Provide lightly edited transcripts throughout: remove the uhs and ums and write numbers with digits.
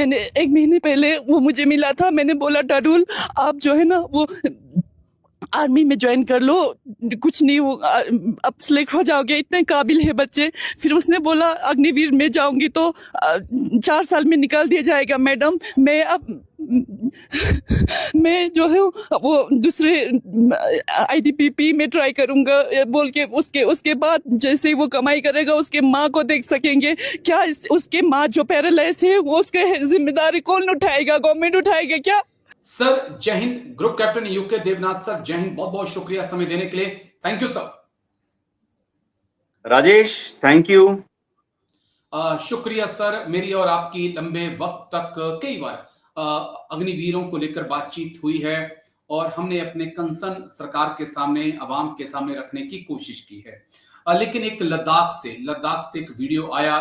मैंने 1 महीने पहले वो मुझे मिला था, मैंने बोला टारुल आप जो है ना वो आर्मी में ज्वाइन कर लो, कुछ नहीं वो अब सिलेक्ट हो जाओगे, इतने काबिल है बच्चे। फिर उसने बोला अग्निवीर में जाऊंगी तो 4 साल में निकाल दिया जाएगा मैडम। मैं जो है वो दूसरे आईटीबीपी में ट्राई करूंगा बोल के, उसके बाद जैसे ही वो कमाई करेगा उसके माँ को देख सकेंगे। क्या उसके माँ जो पैरालाइज है वो उसके जिम्मेदारी कौन उठाएगा? गवर्नमेंट उठाएगा क्या? सर जय हिंद। Group captain UK Devnath sir जय हिंद, बहुत बहुत शुक्रिया समय देने के लिए। Thank you sir. Rajesh thank you. शुक्रिया सर। मेरी और आपकी लंबे वक्त तक कई बार अग्निवीरों को लेकर बातचीत हुई है और हमने अपने कंसर्न सरकार के सामने, अवाम के सामने रखने की कोशिश की है। लेकिन एक लद्दाख से एक वीडियो आया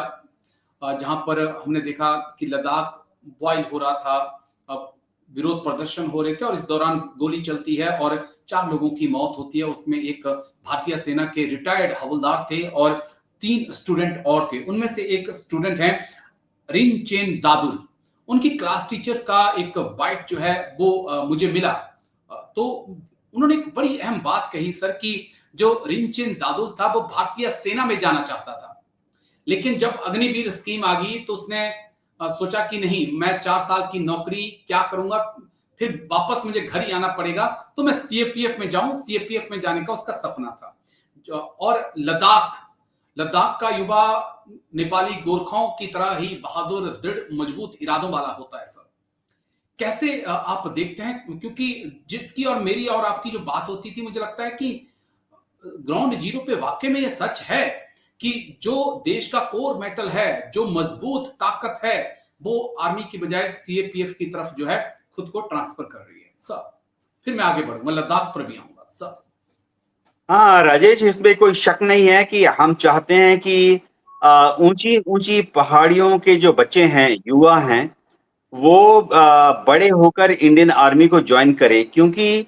जहां पर हमने देखा कि लद्दाख बॉयल हो रहा था, विरोध प्रदर्शन हो रहे थे और इस दौरान गोली चलती है और 4 लोगों की मौत होती है। उसमें एक भारतीय सेना के रिटायर्ड हवलदार थे और 3 स्टूडेंट और थे। उनमें से एक स्टूडेंट है रिनचेन दादुल। उनकी क्लास टीचर का एक बाइट जो है वो मुझे मिला। तो उन्होंने एक बड़ी अहम बात कही सर कि जो रिनचेन दादुल था वो भारतीय सेना में जाना चाहता था, लेकिन जब अग्निवीर स्कीम आ गई तो उसने सोचा कि नहीं, मैं 4 साल की नौकरी क्या करूंगा, फिर वापस मुझे घर ही आना पड़ेगा, तो मैं सीएपीएफ में जाऊं। सीएपीएफ में जाने का उसका सपना था। और लद्दाख का युवा नेपाली गोरखाओं की तरह ही बहादुर, दृढ़, मजबूत इरादों वाला होता है सर। कैसे आप देखते हैं, क्योंकि जिसकी और मेरी और आपकी जो बात होती थी, मुझे लगता है कि ग्राउंड जीरो पे वाकई में ये सच है कि जो देश का कोर मेटल है, जो मजबूत ताकत है, वो आर्मी की बजाय सीएपीएफ की तरफ जो है खुद को ट्रांसफर कर रही है सर। फिर मैं आगे बढ़ूंगा, लद्दाख पर भी आऊंगा सर। हाँ राजेश, इसमें कोई शक नहीं है कि हम चाहते हैं कि ऊंची ऊंची पहाड़ियों के जो बच्चे हैं, युवा हैं, वो बड़े होकर इंडियन आर्मी को ज्वाइन करें, क्योंकि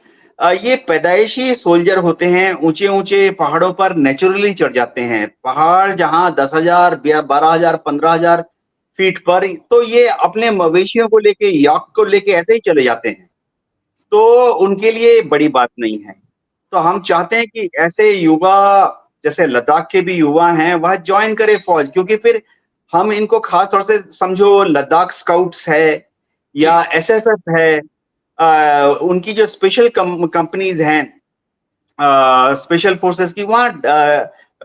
ये पैदाइशी सोल्जर होते हैं। ऊंचे ऊंचे पहाड़ों पर नेचुरली चढ़ जाते हैं। पहाड़ जहां 10,000, 12,000, 15,000 फीट पर, तो ये अपने मवेशियों को लेके, याक को लेके ऐसे ही चले जाते हैं। तो उनके लिए बड़ी बात नहीं है। तो हम चाहते हैं कि ऐसे युवा, जैसे लद्दाख के भी युवा हैं, वह ज्वाइन करे फौज, क्योंकि फिर हम इनको खास तौर से समझो, लद्दाख स्काउट्स है या एसएफएफ है, उनकी जो स्पेशल कंपनीज हैं, स्पेशल फोर्सेस की, वहां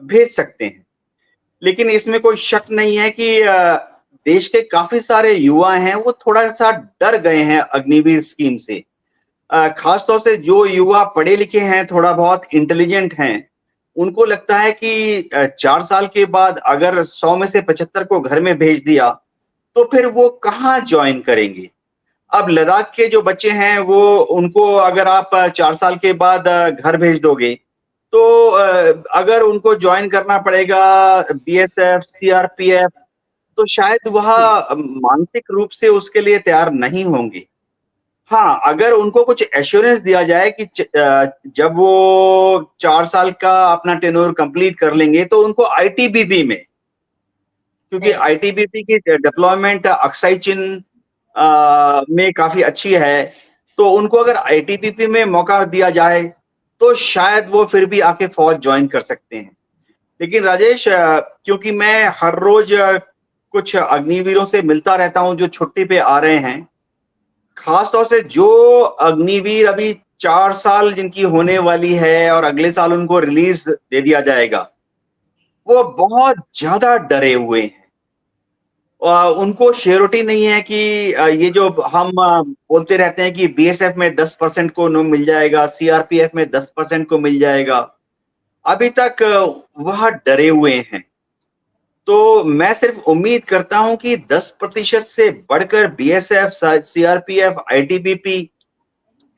भेज सकते हैं। लेकिन इसमें कोई शक नहीं है कि देश के काफी सारे युवा हैं, वो थोड़ा सा डर गए हैं अग्निवीर स्कीम से। खास तौर से जो युवा पढ़े लिखे हैं, थोड़ा बहुत इंटेलिजेंट हैं, उनको लगता है कि 4 साल के बाद अगर 100 में से 75 को घर में भेज दिया तो फिर वो कहाँ ज्वाइन करेंगे। अब लद्दाख के जो बच्चे हैं, वो, उनको अगर आप 4 साल के बाद घर भेज दोगे तो अगर उनको ज्वाइन करना पड़ेगा बीएसएफ, सीआरपीएफ, तो शायद वह मानसिक रूप से उसके लिए तैयार नहीं होंगे। हाँ, अगर उनको कुछ एश्योरेंस दिया जाए कि जब वो 4 साल का अपना टेन्योर कंप्लीट कर लेंगे तो उनको आईटीबीपी में, क्योंकि आईटीबीपी की डिप्लॉयमेंट अक्साई चिन में काफी अच्छी है, तो उनको अगर आईटीबीपी में मौका दिया जाए तो शायद वो फिर भी आके फौज ज्वाइन कर सकते हैं। लेकिन राजेश, क्योंकि मैं हर रोज कुछ अग्निवीरों से मिलता रहता हूं जो छुट्टी पे आ रहे हैं, खास तौर से जो अग्निवीर अभी 4 साल जिनकी होने वाली है और अगले साल उनको रिलीज दे दिया जाएगा, वो बहुत ज्यादा डरे हुए हैं। उनको श्योरिटी नहीं है कि ये जो हम बोलते रहते हैं कि बीएसएफ में 10% को नो मिल जाएगा, सीआरपीएफ में 10% को मिल जाएगा, अभी तक वह डरे हुए हैं। तो मैं सिर्फ उम्मीद करता हूं कि 10% से बढ़कर BSF, CRPF, ITBP,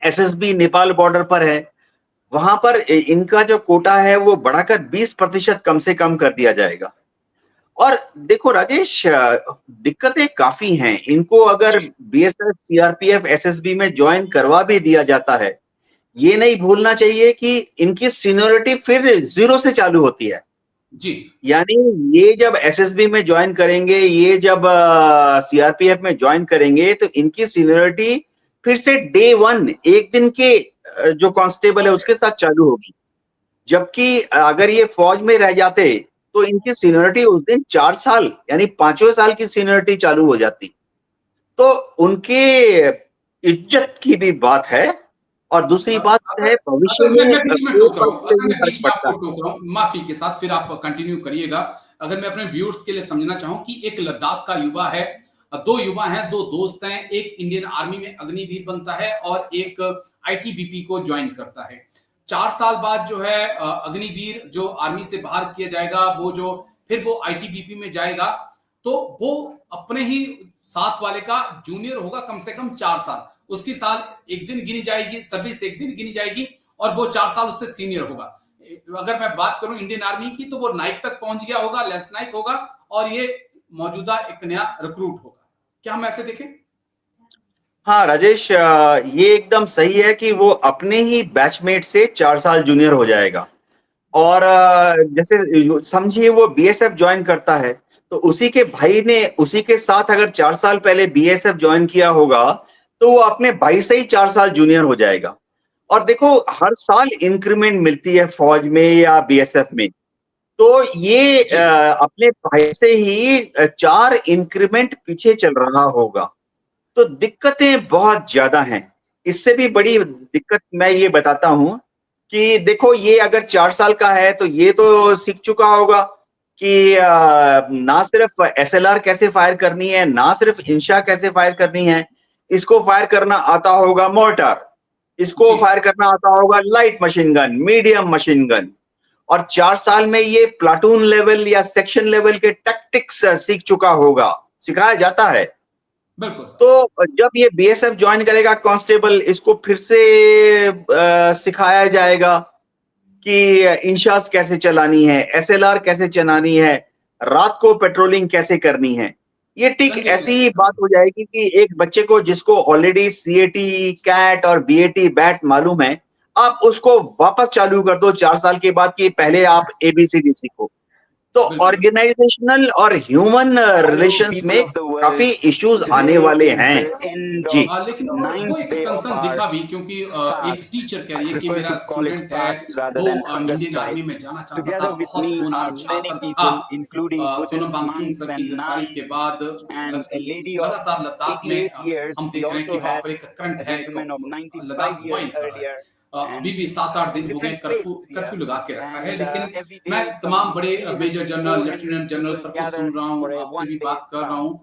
SSB Nepal border पर है, वहां पर इनका जो कोटा है वो बढ़ाकर 20% कम से कम कर दिया जाएगा। और देखो राजेश, दिक्कतें काफी हैं। इनको अगर बीएसएफ, सीआरपीएफ, एसएसबी में ज्वाइन करवा भी दिया जाता है, ये नहीं भूलना चाहिए कि इनकी सीनियरिटी फिर 0 से चालू होती है। जी यानी ये जब एसएसबी में ज्वाइन करेंगे, ये जब सीआरपीएफ में ज्वाइन करेंगे, तो इनकी सीनियरिटी फिर से डे वन, एक दिन के जो कांस्टेबल है उसके साथ चालू होगी। जबकि अगर ये फौज में रह जाते तो इनकी सीनियरिटी उस दिन 4 साल यानी 5वें साल की सीनियरिटी चालू हो जाती। तो उनके इज्जत की भी बात है और दूसरी बात है भविष्य अगर में मैं बीच में पे टोक रहा पर हूँ, से अगर भी मैं फर्क बीच में पड़ता आपको है। टोक रहा हूँ, माफी के साथ, फिर आप कंटिन्यू करिएगा। अगर मैं अपने व्यूअर्स के लिए समझना चाहूं कि एक लद्दाख का युवा है, दो युवा हैं, दो दोस्त हैं, एक इंडियन आर्मी में अग्निवीर बनता है और एक आईटीबीपी को ज्वाइन करता है। 4 साल बाद जो है अग्निवीर जो आर्मी से बाहर किया जाएगा, वो जो फिर वो आईटीबीपी में जाएगा, तो वो अपने ही साथ वाले का जूनियर होगा कम से कम 4 साल। उसकी साल एक दिन गिनी जाएगी, सर्विस एक दिन गिनी जाएगी और वो 4 साल उससे सीनियर होगा। अगर मैं बात करूं इंडियन आर्मी की, तो वो नाइक तक पहुंच गया होगा, लेंस नाइक होगा, और ये मौजूदा एक नया रिक्रूट होगा। क्या हम ऐसे देखें? हाँ राजेश, ये एकदम सही है कि वो अपने ही बैचमेट से 4 साल जूनियर हो जाएगा। और जैसे समझिए वो बीएसएफ ज्वाइन करता है, तो उसी के भाई ने उसी के साथ अगर 4 साल पहले बीएसएफ ज्वाइन किया होगा, तो वो अपने भाई से ही 4 साल जूनियर हो जाएगा। और देखो हर साल इंक्रीमेंट मिलती है फौज में या बीएसएफ में, तो ये जी अपने भाई से ही 4 इंक्रीमेंट पीछे चल रहा होगा। तो दिक्कतें बहुत ज्यादा हैं। इससे भी बड़ी दिक्कत मैं ये बताता हूं कि देखो ये अगर 4 साल का है तो ये तो सीख चुका होगा कि ना सिर्फ एसएलआर कैसे फायर करनी है, ना सिर्फ इंशा कैसे फायर करनी है, इसको फायर करना आता होगा मोर्टार, इसको जी फायर करना आता होगा light machine gun, medium machine gun. और 4 साल में ये प्लाटून लेवल या सेक्शन लेवल के टैक्टिक्स सीख चुका होगा, सिखाया जाता है। बिल्कुल सर। तो जब ये बीएसएफ ज्वाइन करेगा कांस्टेबल, इसको फिर से सिखाया जाएगा कि इंशास कैसे चलानी है, एसएलआर कैसे चलानी है, रात को पेट्रोलिंग कैसे करनी है। ये ठीक चंगे ऐसी ही बात हो जाएगी कि एक बच्चे को जिसको ऑलरेडी सीएटी, कैट और बीएटी बैट मालूम है, आप उसको वापस चालू कर दो 4 साल के बाद कि पहले आप एबीसीडी सीखो। तो बिल्कुल। ऑर्गेनाइजेशनल और ह्यूमन Hello, रिलेशंस people में of the world. काफी इश्यूज आने Today वाले is हैं। the end जी। of लेकिन वो ninth एक day of कंसर्न our दिखा भी, क्योंकि एक fast. टीचर कह I रही है कि prefer मेरा to call it स्टूडेंट है, fast rather वो than hunger Indian strike. Army में जाना चाहता था, Together with बहुत me होनहार are many छात्र था। people, including Sonam Buddhist Wangchuk monks sir की and गिरफ्तारी के nuns, बाद and a lady of लगातार लद्दाख में 88 years. हम We देख रहे हैं कि also वहां had पर एक करंट a है, gentleman of Ladakh 95 years join कर रहा है। earlier. अभी And भी 7-8 दिन हो गए, different curfew faiths curfew here. लगा के रखा है, And लेकिन every मैं day तमाम some बड़े major 300, general, 400 lieutenant general people सबको gather सुन रहा हूँ, for a आपसे भी 1-day बात कर रहा हूँ।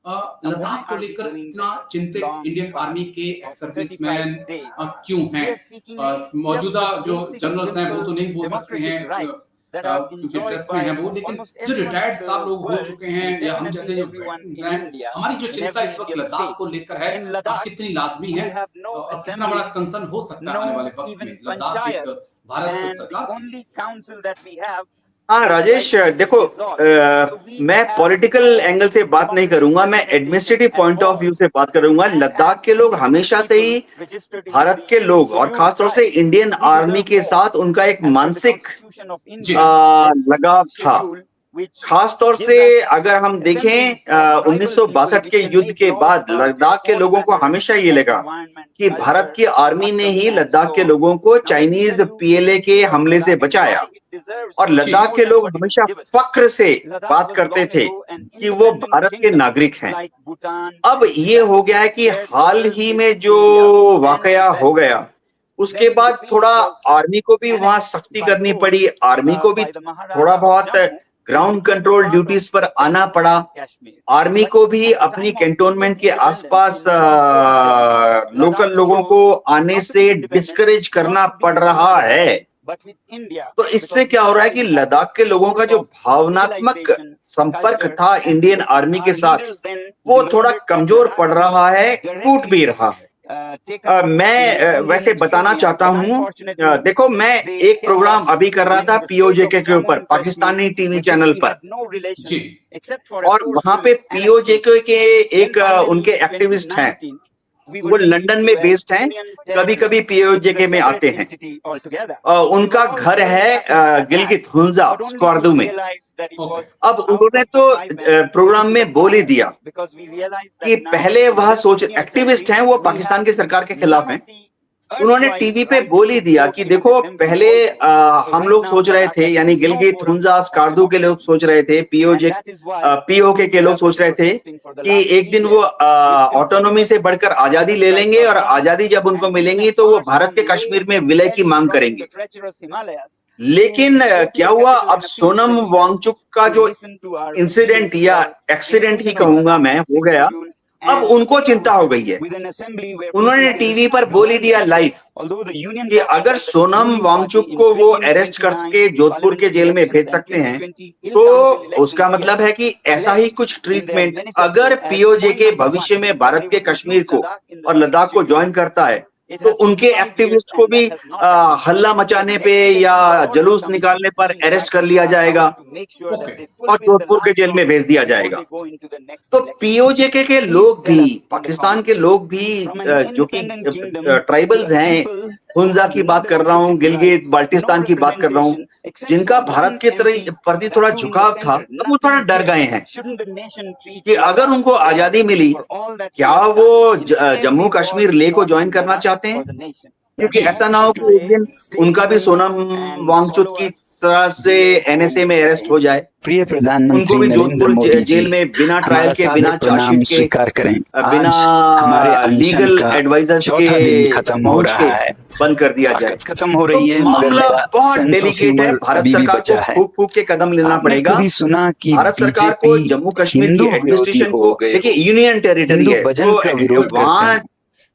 fast. And why लद्दाख को are we लेकर doing इतना this चिंतित long इंडियन आर्मी fast के of एक्स 35 सर्विसमैन days? क्यों हैं? We are seeking just मौजूदा the जो basic, जनरल्स हैं वो तो simple नहीं बोल सकते हैं, democratic rights that are क्योंकि enjoyed प्रेस में by हैं वो, लेकिन almost जो everyone in रिटायर्ड the साहब लोग हो world चुके हैं and या हम definitely जैसे जो everyone in हैं, India, हमारी जो in चिंता every इस वक्त Indian लद्दाख state. को लेकर है, In Ladakh, कितनी लाजमी we है have no और कितना बड़ा assemblies, कंसर्न हो सकता है आने वाले no वक्त में even लद्दाख एक panchayats, भारत and the सरकार के लिए। only council that we have हाँ is राजेश, like देखो dissolved. So we मैं have पॉलिटिकल no एंगल से बात नहीं democratic करूंगा, मैं representation administrative at point of all. View से बात करूंगा। And लद्दाख as के लोग indigenous हमेशा से ही people registered in Bharat the के लोग और scheduled खासतौर से tribes, Indian we army deserve के more. साथ उनका एक As per the मानसिक Constitution of ji India, this लगाव था। schedule which खास तौर gives से us अगर हम देखें assemblies of tribal people 1962 which के can युद्ध make के laws बाद about their लद्दाख के own लोगों को matters हमेशा ये like लगा environment, कि भारत culture, की आर्मी ने customs ही and लद्दाख के so on. लोगों को Now let me Chinese tell you the PLA के history of हमले से Ladakh and बचाया। why it deserves और लद्दाख more के than लोग what it is हमेशा given. फक्र से Ladakh बात was करते long थे ago an कि वो independent भारत के kingdom नागरिक हैं। like Bhutan अब and ये Nepal, हो गया है कि shared hall borders he with में जो India and वाकया Tibet. हो गया उसके Then in बाद between थोड़ा it was आर्मी को भी वहां annexed सख्ती by करनी force पड़ी, आर्मी को भी by the थोड़ा Maharaja of बहुत Jammu and ground became a control part of duties पर आना Jammu पड़ा। and Kashmir. आर्मी But को भी at the अपनी time of Indian कैंटोनमेंट के independence आसपास in 1947, लोकल Ladakh लोगों को chose आने not to be से independent, डिस्करेज करना not to पड़ be रहा है। independent, but with India, तो इससे because क्या हो रहा है India कि is लद्दाख के the लोगों का source जो of भावनात्मक civilization, संपर्क culture था and इंडियन religion. आर्मी के Our साथ leaders then वो थोड़ा demanded that कमजोर Ladakh पड़ be रहा है, टूट भी directly रहा है। taken in मैं the Indian वैसे बताना Union, चाहता but हूँ, unfortunately देखो मैं they एक kept प्रोग्राम us अभी कर रहा in था the state पीओजेके of के Jammu ऊपर, and Kashmir, Pakistani TV with which channel we पर, had no relations जी except for a और वहां forceful पे पीओजेके annexation. के Then एक finally उनके in एक्टिविस्ट हैं 2019 वो लंदन में बेस्ड हैं, कभी-कभी पीओजेके में आते हैं। उनका घर है गिलगित हुंजा स्कॉर्दू में। अब उन्होंने तो प्रोग्राम में बोल ही दिया कि पहले वह सोच एक्टिविस्ट हैं, वो पाकिस्तान की सरकार के खिलाफ हैं। उन्होंने टीवी पे बोल ही दिया कि देखो पहले हम लोग सोच रहे थे, यानी गिलगित हुंजा स्कॉर्दू के लोग सोच रहे थे, पीओके के लोग सोच रहे थे कि एक दिन वो ऑटोनॉमी से बढ़कर आजादी ले लेंगे और आजादी जब उनको मिलेंगी तो वो भारत के कश्मीर में विलय की मांग करेंगे। लेकिन क्या हुआ, अब सोनम वांगचुक का जो इंसिडेंट या एक्सीडेंट ही कहूंगा मैं हो गया, अब उनको चिंता हो गई है। उन्होंने टीवी पर बोल ही दिया लाइव कि अगर सोनम वांगचुक को वो अरेस्ट करके जोधपुर के जेल में भेज सकते हैं तो उसका मतलब है कि ऐसा ही कुछ ट्रीटमेंट अगर पीओजेके भविष्य में भारत के कश्मीर को और लद्दाख को ज्वाइन करता है तो उनके एक्टिविस्ट को भी हल्ला मचाने पे या जुलूस निकालने पर अरेस्ट कर लिया जाएगा और जोधपुर के जेल में भेज दिया जाएगा। तो पीओजेके के लोग भी, पाकिस्तान के लोग भी जो कि ट्राइबल्स हैं, हुंजा की बात कर रहा हूँ, गिलगित बाल्टिस्तान की बात कर रहा हूँ, जिनका भारत के प्रति थोड़ा झुकाव था, अब वो थोड़ा डर गए हैं कि अगर उनको आजादी मिली, क्या वो जम्मू कश्मीर ले को ज्वाइन करना चाहते हैं, क्योंकि ऐसा ना हो कि एक दिन उनका भी सोनम वांगचुक की तरह से एनएसए में अरेस्ट हो जाए, प्रिय प्रधानमंत्री उनको भी नरेंद्र मोदी जोधपुर जी जेल में बिना ट्रायल के, बिना प्रणाम चार्जशीट स्वीकार करें। के, बिना हमारे अनशन लीगल का एडवाइजर्स चौथा दिन के खत्म हो पहुंच रहा के है, बंद कर दिया जाए। ताकत खत्म हो रही है, तो मगर मामला मेरा बहुत सेंस ऑफ डेलिकेट है। ह्यूमर भारत अभी भी सरकार बचा को है। फूक फूक के कदम लेना आपने पड़ेगा। कभी सुना कि भारत सरकार को बीजेपी जम्मू कश्मीर की हिंदू विरोधी एडमिनिस्ट्रेशन हो को, गए, देखिए यूनियन टेरिटरी हिंदू है, भजन तो का विरोध करते वहाँ हैं।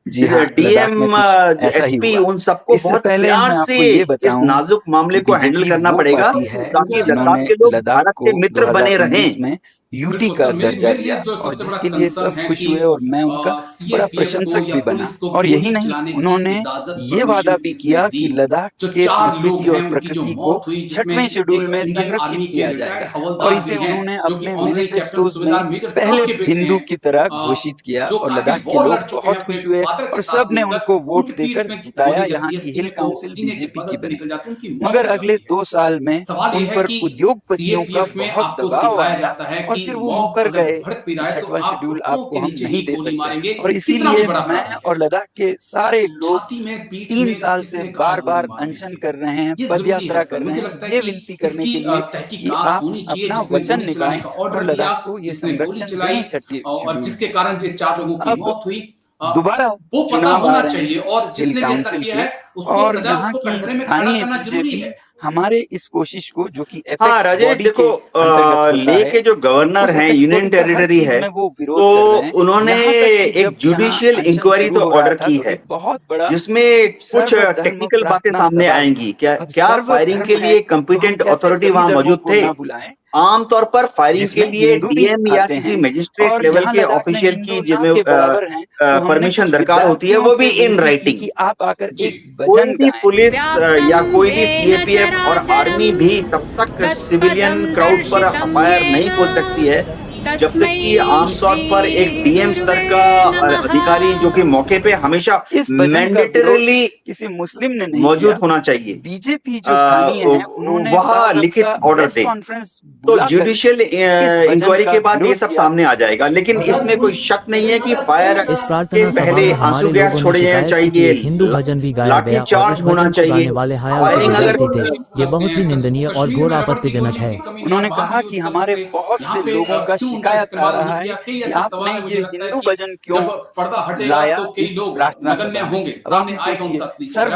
जी हाँ, लद्दाख में डीएम कुछ ऐसा ही एसपी हुआ। उन सबको इससे बहुत पहले प्यार मैं से आपको ये इस बताऊं नाजुक मामले कि को हैंडल बीजेपी करना वो पड़ेगा पार्टी है ताकि लद्दाख जिन्होंने के लोग लद्दाख भारत को के मित्र बने 2019 रहें। में यूटी बिल्कुल का सर, दर्जा मेरे लिए दिया जो और सबसे बड़ा जिसके लिए कंसर्न सब है खुश कि हुए और मैं उनका बड़ा सीआरपीएफ प्रशंसक को या भी बना। पुलिस को और यही गोली नहीं, चलाने की उन्होंने इजाजत, ये वादा भी परमिशन किया किसने कि दी? लद्दाख जो के 4 संस्कृति लोग और हैं उनकी जो प्रकृति को मौत हुई, जिसमें 6वें शेड्यूल एक में इंडियन आर्मी संरक्षित के किया रिटायर्ड जाएगा और हवलदार इसे भी हैं, उन्होंने जो कि अपने ऑनरेरी कैप्टन मैनिफेस्टोज सूबेदार में मेजर पहले साहब के बेटे बिंदु हैं, की तरह घोषित किया जो और कारगिल लद्दाख के वॉर लोग लड़ चुके बहुत हैं अपने खुश हुए फादर के और साथ सब ने मिलकर, उनको वोट उनकी पीठ देकर में जिताया। गोली यहाँ लगती है, की सीने हिल को काउंसिल सीने के बीजेपी बगल की से बनी, निकल जाती है, उनकी मौत मगर हो अगले जाती है। 2 साल में सवाल उन ये है पर कि उद्योगपतियों का सीएपीएफ में बहुत आपको दबाव सिखाया आया जाता है और कि फिर वो मौत मुकर अगर गए भड़क कि पिराए तो 6वां आप शेड्यूल घुटनों आपको के हम नीचे नहीं ही दे गोली सकते। मारेंगे। और कितना इसीलिए भी बड़ा मैं अपराधी है, और लद्दाख के सारे लोग छाती में, पीठ 3 में साल से किसने कहा गोली बार-बार मारने अनशन के कर रहे हैं, लिए? ये पद जरूरी यात्रा है कर सर, रहे मुझे हैं, लगता है ये कि विनती करने इसकी के लिए कि तहकीकात आप होनी चाहिए। अपना जिसने वचन गोली चलाने निभाएं का और ऑर्डर दिया, लद्दाख को ये जिसने गोली संरक्षण चलाई दें 6 और शेड्यूल जिसके में। कारण ये 4 लोगों की अब मौत हुई, दोबारा वो पता चुनाव आ होना रहे चाहिए हैं और हिल जिसने भी ऐसा काउंसिल किया के है उसको और सजा, यहाँ उसको की कटघरे में खड़ा स्थानीय करना जरूरी बीजेपी है। हमारे इस कोशिश को, जो कि हाँ एपेक्स राजेश, बॉडी देखो के अंतर्गत होता ले है, के जो गवर्नर उस हैं, एपेक्स यूनियन बॉडी का हर टेरिटरी चीज है, में वो विरोध तो कर रहे हैं। उन्होंने यहाँ तक कि एक जब यहाँ जुडिशियल अनशन इंक्वायरी शुरू तो हो रहा ऑर्डर था की तो है, एक बहुत बड़ा जिसमें कुछ सर्वधर्म टेक्निकल बातें प्रार्थना सामने सभा आएंगी। क्या अब क्या फायरिंग के सर्वधर्म है लिए तो हम कंपिटेंट कैसे अथॉरिटी सभी वहां धर्मों मौजूद को थे? ना बुलाएं, आमतौर पर फायरिंग के जिसमें लिए हिंदू भी डीएम या आते किसी हैं मजिस्ट्रेट और लेवल यहाँ के लद्दाख में ऑफिशियल हिंदू की ना के बराबर हैं। तो हमने परमिशन कुछ दरकार होती है, विद्यार्थियों वो से भी इन विनती की राइटिंग। कि आप आकर जी, एक कोई भजन भी गाएं। पुलिस या कोई भी व्याप्तं सीएपीएफ और येन आर्मी भी तब तक सिविलियन तत्पदं क्राउड पर दर्शितं फायर नहीं येन खोल सकती है जब तक तस्मै कि आमतौर पर एक डीएम स्तर श्रीगुरुवे का नमः। अधिकारी जो कि मौके पे हमेशा इस भजन का विरोध मैंडेटरीली किसी मुस्लिम ने नहीं मौजूद किया। होना चाहिए। बीजेपी जो स्थानीय है उन्होंने वह लिखित बाकायदा ऑर्डर प्रेस दे कॉन्फ्रेंस तो बुलाकर जुडिशियल इस भजन इंक्वायरी का के बाद ये विरोध सब किया। सामने आ जाएगा, लेकिन इसमें कोई शक नहीं है कि फायर इस के प्रार्थना सभा पहले में आंसू हमारे गैस लोगों ने छोड़े जाना शिकायत की कि चाहिए, एक हिंदू भजन भी गाया लाठी गया और चार्ज इस होना भजन को चाहिए। गाने वाले हयात फायरिंग अगर विद्यार्थी थे। ये बहुत ही निंदनीय और घोर आपत्तिजनक है। उन्होंने कहा कि हमारे बहुत से लोगों का शिकायत आ रहा है कि आपने ये हिंदू भजन क्यों जब पर्दा हटेगा लाया तो कई इस लोग प्रार्थना नगण्य सभा में। होंगे, अब आप सामने ये आएगा सोचिए, उनका असली चेहरा। सर्व